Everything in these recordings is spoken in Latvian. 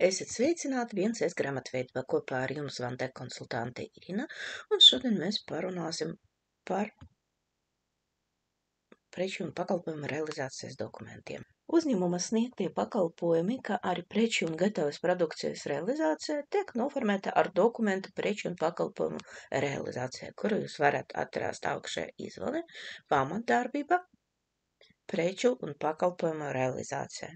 Esiet sveicināti 1S grāmatveidībā kopā ar jums Vante konsultante Irina, un šodien mēs parunāsim par preču un pakalpojumu realizācijas dokumentiem. Uzņēmuma sniegtie pakalpojumi, kā arī preču un gatavas produkcijas realizācija tiek noformēta ar dokumentu preču un pakalpojumu realizācija, kuru jūs varat atrast augšējā izvēle pamatdarbība, preču un pakalpojumu realizācija.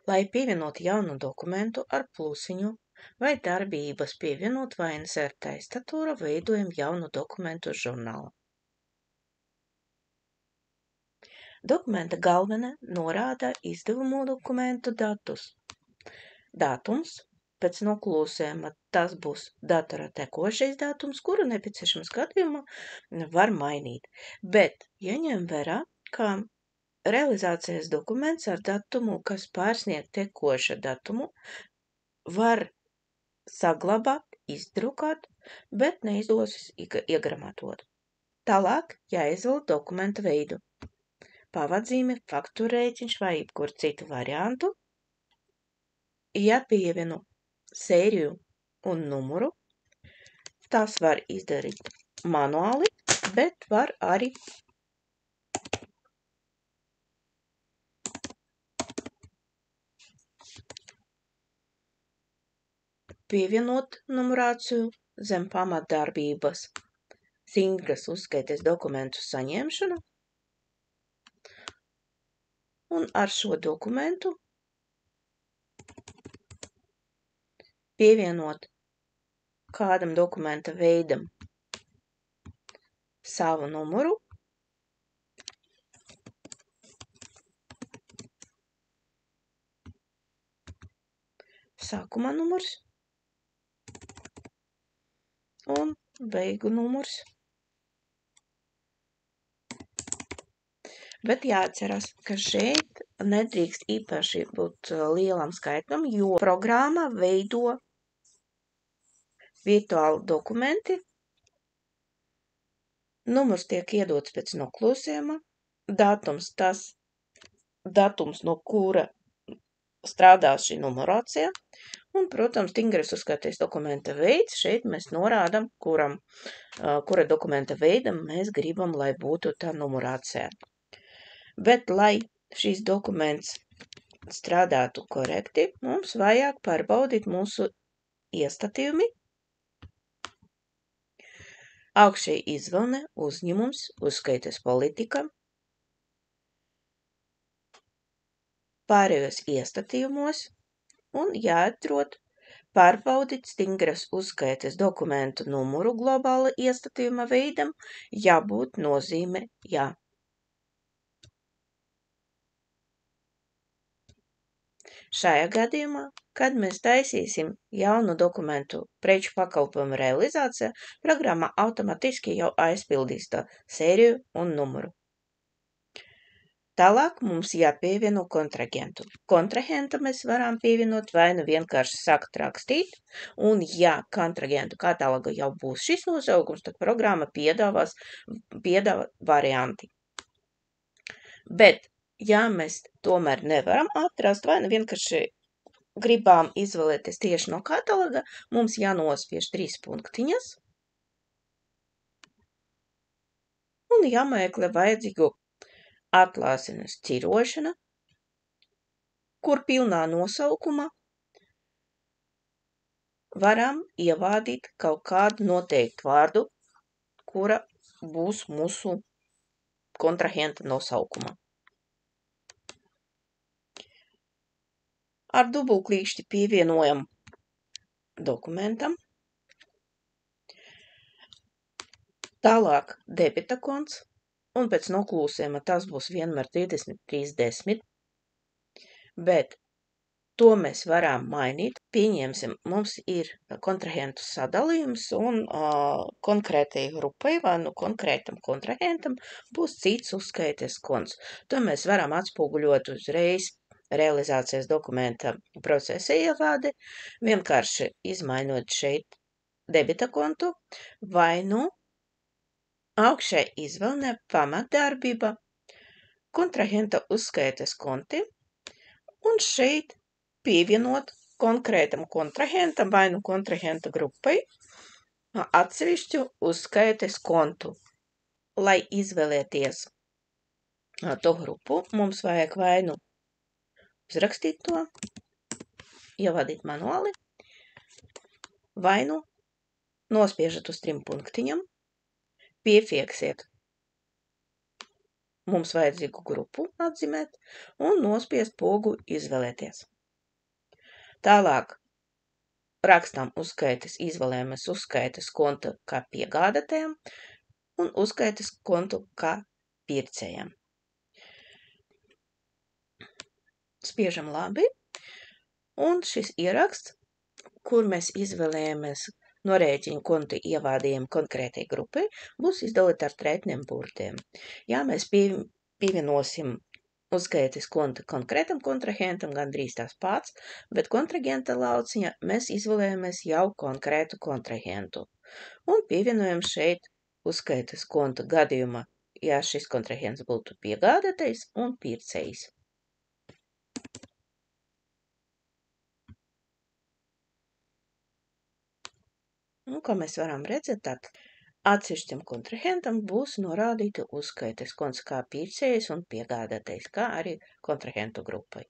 Lai pievienot jaunu dokumentu ar plusiņu vai darbības pievienot vai insert tastatūru, veidojam jaunu dokumentu žurnālu. Dokumenta galvenā norāda izdevumu dokumentu datus. Datums pēc noklusējuma tas būs datora tekošais datums, kuru nepieciešams gadījumā var mainīt, bet jaņem vērā, ka realizācijas dokuments ar datumu, kas pārsniedz tekoša datumu, var saglabāt, izdrukāt, bet neizdosies iegramatot. Tālāk jāizvēl dokumenta veidu. Pavadzīme, fakturēķiņš vai jebkur citu variantu. Jāpievieno sēriju un numuru. Tas var izdarīt manuāli, bet var arī pievienot numurāciju zem pamatdarbības stingras uzskaites dokumentu saņemšanu, un ar šo dokumentu pievienot kādam dokumenta veidam savu numuru, sākuma numurs un beigu numurs. Bet jāatceras, ka šeit nedrīkst īpaši būt lielam skaitam, jo programma veido virtuāli dokumenti. Numurs tiek iedots pēc noklusējuma, datums, no kura strādās šī numurācija, un, protams, stingras uzskaites dokumenta veids. Šeit mēs norādam, kura dokumenta veidam mēs gribam, lai būtu tā numurācija. Bet, lai šīs dokuments strādātu korekti, mums vajag pārbaudīt mūsu iestatījumi. Augšēji izvēle uzņēmums, uzskaites politika. Pārējos iestatījumos un jāatrod pārbaudīt stingras uzskaites dokumentu numuru globāla iestatījuma veidam, jābūt nozīme jā. Šajā gadījumā, kad mēs taisīsim jaunu dokumentu preču pakalpojumu realizāciju, programma automatiski jau aizpildīs tā sēriju un numuru. Tālāk mums jāpievieno kontrahentu. Kontrahentu mēs varam pievienot vai nu vienkārši sākt rakstīt, un ja kontrahentu kataloga jau būs šis nosaukums, tad programma piedāvā varianti. Bet, ja mēs tomēr nevaram atrast, vai nu vienkārši gribām izvēlēties tieši no kataloga, mums jānospiež 3 punktiņas un jāmeklē vajadzīgu atlāsines cirošana, kur pilnā nosaukuma varam ievādīt kaut kādu noteiktu vārdu, kura būs mūsu kontrahenta nosaukuma. Ar dubultklīkšķi pievienojam dokumentam. Tālāk debita konts, un pēc noklusējuma tas būs vienmēr 23.10, bet to mēs varam mainīt. Pieņemsim, mums ir kontrahentu sadalījums, un konkrētai grupai vai nu konkrētam kontrahentam būs cits uzskaites konts. To mēs varam atspoguļot uzreiz realizācijas dokumenta procesa ievāde, vienkārši izmainot šeit debita kontu, vai nu augšēji izvēle pamatdarbība, kontrahenta uzskaites konti, un šeit pievienot konkrētam kontrahentam vai nu kontrahenta grupai atsevišķu uzskaites kontu. Lai izvēlēties to grupu, mums vajag vai nu uzrakstīt to, ievadīt manuāli, vai nu nospiežat uz 3 punktiņam, piefieksiet mums vajadzīgu grupu atzīmēt un nospiest pogu izvēlēties. Tālāk rakstam uzskaites, izvēlējamies uzskaites kontu kā piegādātājam un uzskaites kontu kā pircējam. Spiežam labi, un šis ieraksts, kur mēs izvēlējamies norēķinu kontu ievādījam konkrētai grupai, būs izdalīta ar trētniem burtiem. Ja mēs pievienosim uzskaites kontu konkrētam kontrahentam, gandrīz tās pats, bet kontrahenta lauciņa mēs izvēlējamies jau konkrētu kontrahentu. Un pievienojam šeit uzskaites kontu gadījuma, ja šis kontrahents būtu piegādātais un pircējs. Un, kā mēs varam redzēt, tad atsevišķam kontrahentam būs norādīti uzskaites konts kā pircējs un piegādātais, kā arī kontrahentu grupai.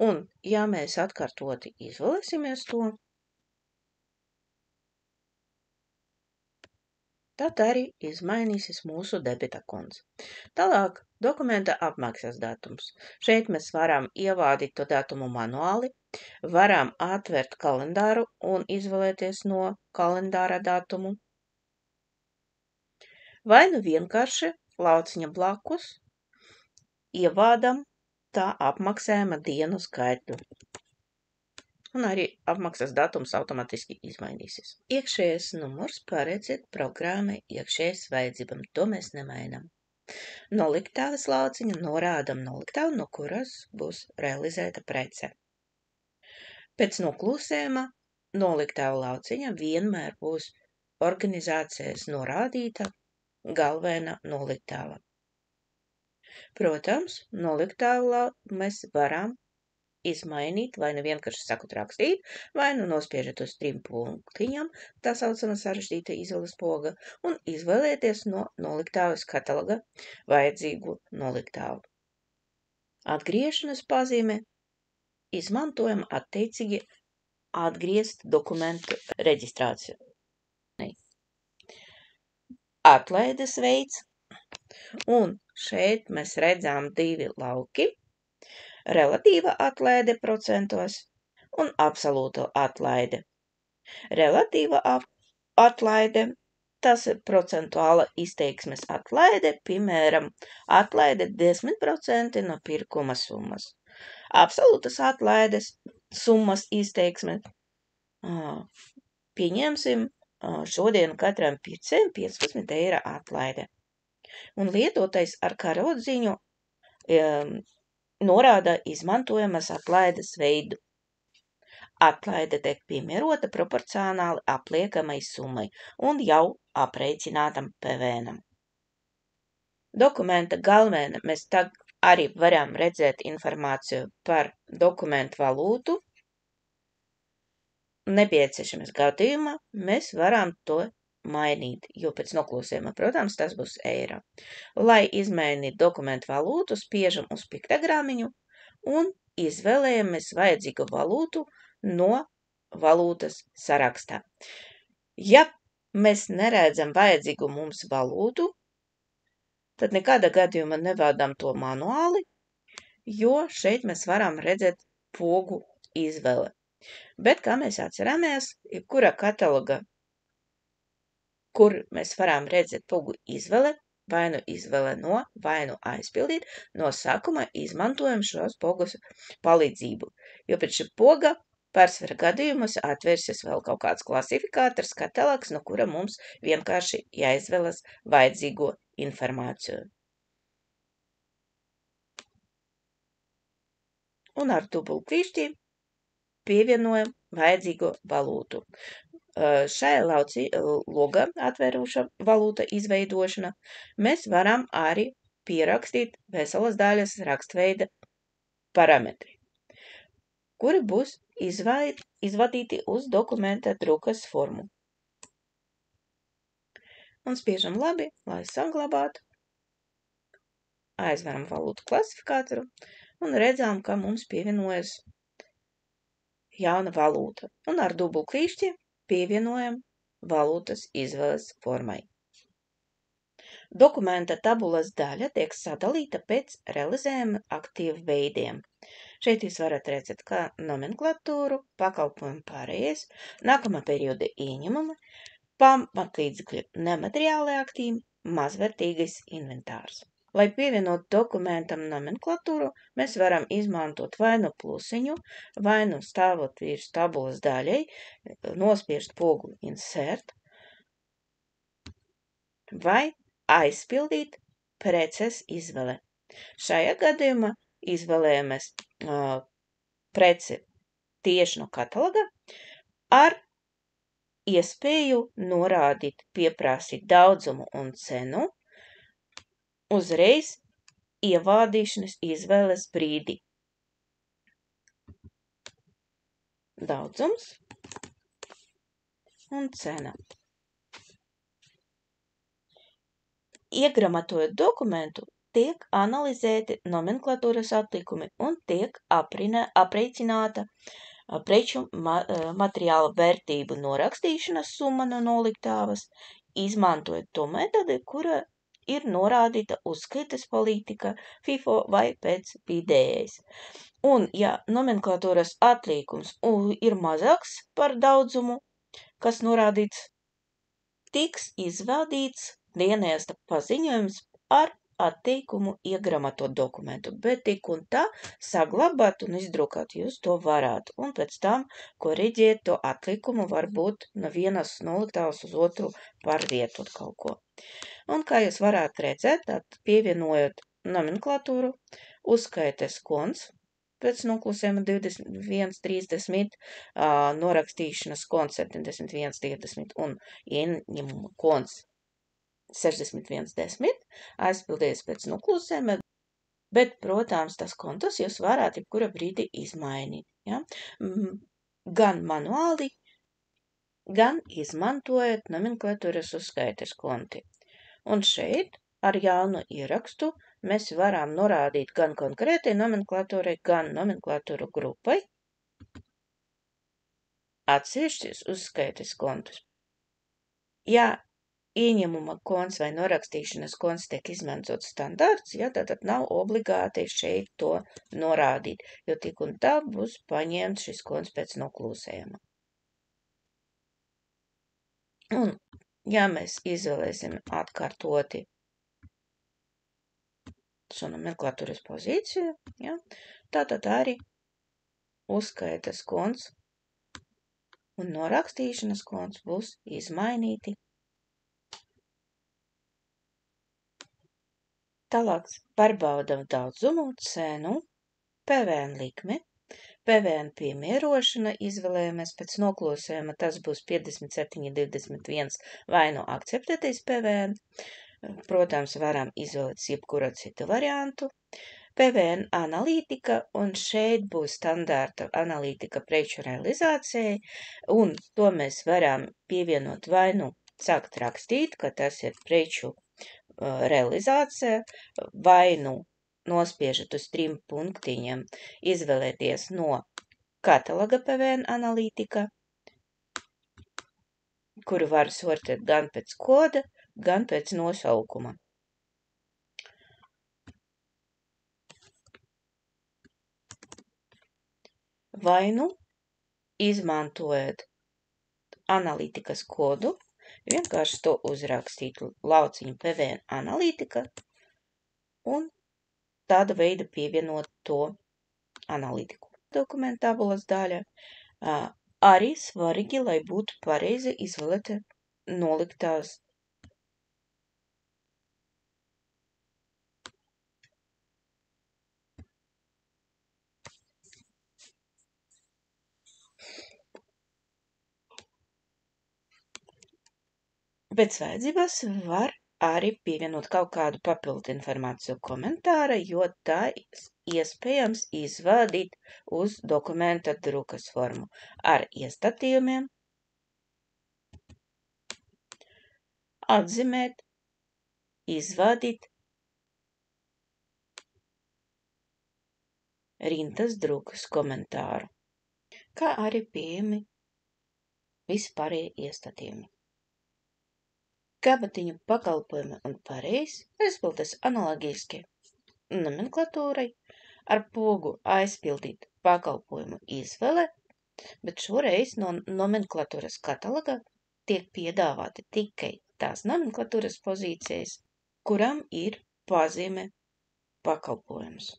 Un, ja mēs atkārtoti izvēlēsimies to, tad arī izmainīsies mūsu debita konts. Tālāk, dokumenta apmaksas datums. Šeit mēs varam ievādīt to datumu manuāli, varam atvērt kalendāru un izvēlēties no kalendāra datumu. Vai nu vienkārši lauciņa blakus ievādam tā apmaksājuma dienu skaitu. Un arī apmaksas datums automatiski izmainīsies. Iekšējais numurs paredzēt programmai iekšējas vajadzībām, to mēs nemainam. Noliktāves lauciņa norādam noliktāvu, no kuras būs realizēta prece. Pēc noklusējuma noliktāvu lauciņa vienmēr būs organizācijas norādīta galvenā noliktāva. Protams, noliktāvu mēs varam izmainīt, vai nu vienkārši sakot rakstīt, vai nu nospiežat uz 3 punktiņam, tā saucama sarežģīta izvēles poga, un izvēlēties no noliktāves kataloga vajadzīgu noliktāvu. Atgriešanas pazīme izmantojam attiecīgi atgriezt dokumentu reģistrāciju. Atlaides veids, un šeit mēs redzam 2 lauki. Relatīva atlaide procentos un absolūta atlaide. Relatīva atlaide, tas ir procentuāla izteiksmes atlaide, piemēram, atlaide 10% no pirkuma summas. Absolūtas atlaides summas izteiksme, pieņemsim šodien katram pircējam 15 eiro atlaide. Un lietotais ar karodziņu norāda izmantojamas atlaides veidu. Atlaide tiek piemērota proporcionāli apliekamai summai un jau aprēķinātam PVN-am. Dokumenta galvenā mēs arī varam redzēt informāciju par dokumentu valūtu. Nepieciešams gadījumā mēs varam to mainīt, jo pēc noklusējuma, protams, tas būs eiro. Lai izmainītu dokumentu valūtu, spiežam uz piktogramu un izvēlējamies vajadzīgu valūtu no valūtas sarakstā. Ja mēs neredzam vajadzīgu mums valūtu, tad nekādā gadījumā nevadām to manuāli, jo šeit mēs varam redzēt pogu izvēle. Bet, kā mēs atceramies, jebkura kataloga, kur mēs varam redzēt pogu izvēle, vai nu izvēle no, vai nu aizpildīt, no sākuma izmantojam šos pogas palīdzību. Jo pēc šī poga pārsvara gadījumos atvērsies vēl kaut kāds klasifikātors, katalogs, no kura mums vienkārši jāizvēlas vajadzīgo informāciju. Un ar dubultkvīšķi pievienojam vajadzīgo valūtu. Šajā loga atvēruša valūta izveidošana mēs varam arī pierakstīt veselas daļas rakstveida parametri. kuri būs izvadīti uz dokumenta drukas formu. Un spiežam labi, lai saglabātu. Aizveram valūtu klasifikātoru un redzām, ka mums pievienojas jauna valūta. Un ar dubultklīšķi pievienojam valūtas izvēles formai. Dokumenta tabulas daļa tiek sadalīta pēc realizējuma aktīvu veidiem. Šeit jūs varat redzēt, kā nomenklatūru, pakalpojumu pārējais, nākamā perioda ieņemumi, pamatlīdzekļu nemateriālai aktīvi, mazvērtīgais inventārs. Lai pievienot dokumentam nomenklatūru, mēs varam izmantot vai nu plusiņu, vai nu stāvot virs tabulas daļai, nospiest pogu insert, vai aizpildīt preces izvēle. Šajā gadījumā izvēlējamies preci tieši no kataloga ar iespēju norādīt, pieprasīt daudzumu un cenu uzreiz ievādīšanas izvēles brīdī. Daudzums un cena. Iegramatojot dokumentu, tiek analizēti nomenklatūras atlikumi un tiek aprēķināta preču materiāla vērtību norakstīšanas summa no noliktavas, izmantojot to metodi, kura ir norādīta uzskaites politika, FIFO vai pēc vidējais. Un, ja nomenklatūras atlikums ir mazāks par daudzumu, kas norādīts, tiks izvadīts dienesta paziņojums ar atteikumu iegramatot dokumentu, bet tik un tā saglabāt un izdrukāt jūs to varētu, un pēc tam koriģēt to atlikumu varbūt no vienas noliktavas uz otru pārvietot kaut ko. Un kā jūs varētu redzēt, tad pievienojot nomenklatūru, uzskaites konts pēc noklusējuma 21.30, norakstīšanas konts 71.20 un ieņemuma konts 61.10, aizpildījies pēc noklusējuma, bet, protams, tas kontus jūs varētu jebkura brīdī izmainīt. Ja? Gan manuāli, gan izmantojot nomenklatūras uzskaites konti. Un šeit ar jaunu ierakstu mēs varam norādīt gan konkrētai nomenklatūrai, gan nomenklatūru grupai atsevišķus uzskaites kontus. Ja ieņemuma konts vai norakstīšanas konts tiek izmantots standarts, ja, tad nav obligāti šeit to norādīt, jo tik un tā būs paņemts šis konts pēc noklusējuma. Un, ja mēs izvēlēsim atkārtoti šo nomenklatūras pozīciju, ja, tātad arī uzskaitas konts un norakstīšanas konts būs izmainīti. Tālāk pārbaudam daudzumu, cenu, PVN likmi, PVN piemērošana, izvēlējamies pēc noklusējuma, tas būs 57.21 vai nu akceptētais PVN, protams, varam izvēlēt jebkura citu variantu, PVN analītika, un šeit būs standārta analītika preču realizācijai, un to mēs varam pievienot vai nu sākt rakstīt, ka tas ir preču realizācija, vai nu nospiežat uz 3 punktiņiem, izvēlēties no kataloga PVN analītika, kuru var sortēt gan pēc koda, gan pēc nosaukuma. Vai nu izmantojot analītikas kodu, vienkārši to uzrakstīt lauciņu PVN analītika un tāda veida pievienot to analītiku. Dokumentābulas daļa arī svarīgi, lai būtu pareizi izvēlēta noliktās. Pēc vajadzības var arī pievienot kaut kādu papildu informāciju komentāra, jo tā iespējams izvadīt uz dokumenta drukas formu ar iestatījumiem, atzīmēt, izvadīt rindas drukas komentāru, kā arī pieejami vispārējie iestatījumi. Kabatiņu pakalpojumi un pareizi aizpildes analogiski nomenklatūrai, ar pogu aizpildīt pakalpojumu izvēle, bet šoreiz no nomenklatūras kataloga tiek piedāvāti tikai tās nomenklatūras pozīcijas, kuram ir pazīme pakalpojums.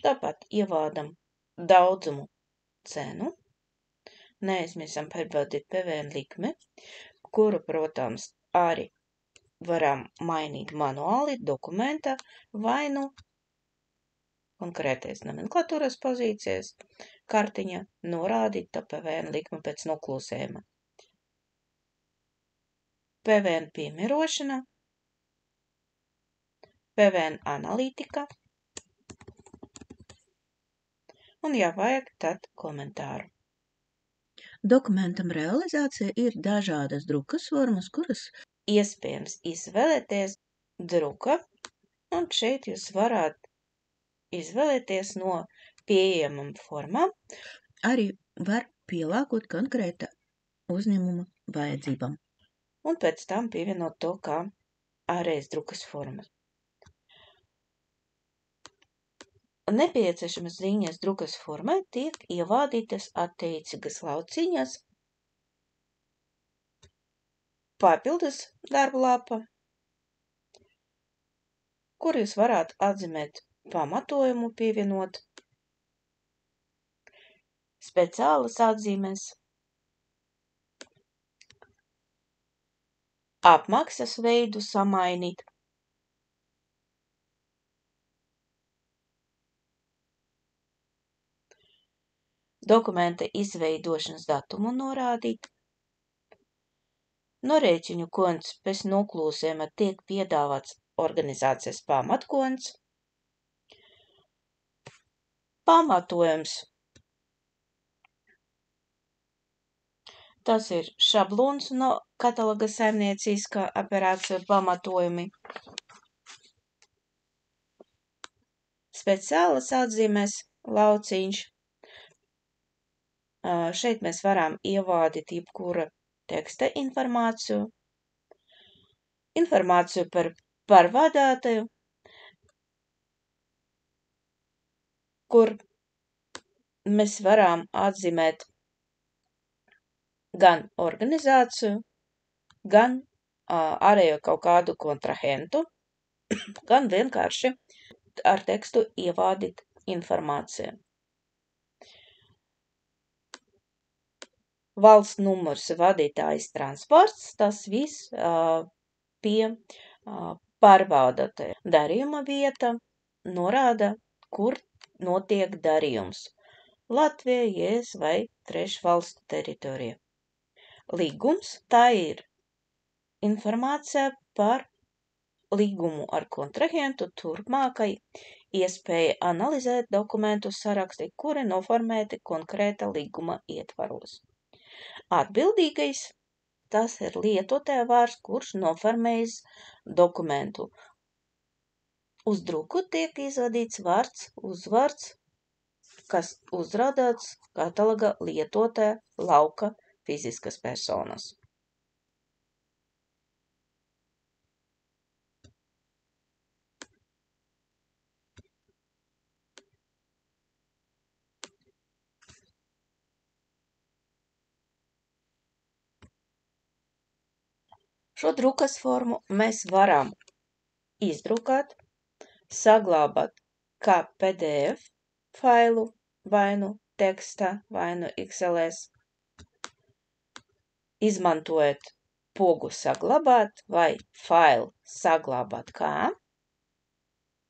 Tāpat ievādam daudzumu cenu, neaizmirsam pārbaudīt PVN likmi, kuru, protams, arī varam mainīt manuāli dokumenta vai nu konkrētais nomenklatūras pozīcijas kartiņa norādīt to PVN likmi pēc noklusējuma. PVN piemērošana, PVN analītika, un, ja vajag, tad komentāru. Dokumentam realizācija ir dažādas drukas formas, kuras iespējams izvēlēties druka, un šeit jūs varat izvēlēties no pieejamām formām, arī var pielāgot konkrēta uzņēmuma vajadzībām, un pēc tam pievienot to kā ārējas drukas formas. Nepieciešamas ziņas drukas formai tiek ievādītas attiecīgas lauciņas, papildus darba lapa, kur jūs varētu atzīmēt pamatojumu pievienot, speciālas atzīmes, apmaksas veidu samainīt, dokumenta izveidošanas datumu norādīt, norēķiņu konts pēc noklūsējuma tiek piedāvāts organizācijas pamatkonts, pamatojums. Tas ir šablons no kataloga saimnieciskā operācija pamatojumi, speciālas atzīmes lauciņš. Šeit mēs varam ievādīt jebkura teksta informāciju, informāciju par pārvadātāju, kur mēs varam atzīmēt gan organizāciju, gan ārējo kaut kādu kontrahentu, gan vienkārši ar tekstu ievādīt informāciju. Valsts numurs, vadītājs, transports, tas viss pie pārvadātāja. Darījuma vieta norāda, kur notiek darījums. Latvija, ES vai trešu valstu teritorija. Līgums, tā ir informācija par līgumu ar kontrahentu turpmākai iespēja analizēt dokumentu saraksti, kuri noformēti konkrēta līguma ietvaros. Atbildīgais, tas ir lietotāja vārds, kurš noformējis dokumentu. Uz druku tiek izvadīts vārds, uzvārds, kas uzrādāts kataloga lietotāja lauka fiziskas personas. Šo drukas formu mēs varam izdrukāt, saglabāt kā PDF failu, vai nu teksta, vai nu XLS, izmantojot pogu saglabāt vai failu saglabāt kā.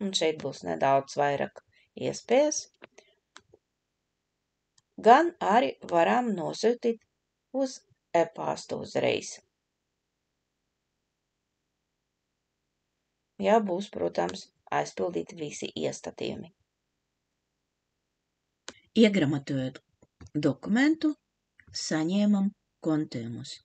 Un šeit būs nedaudz vairāk iespējas. Gan arī varam nosūtīt uz e-pastu uzreiz. Jā, būs, protams, aizpildīti visi iestatījumi. Iegramatojot dokumentu, saņēmam kontīnumus.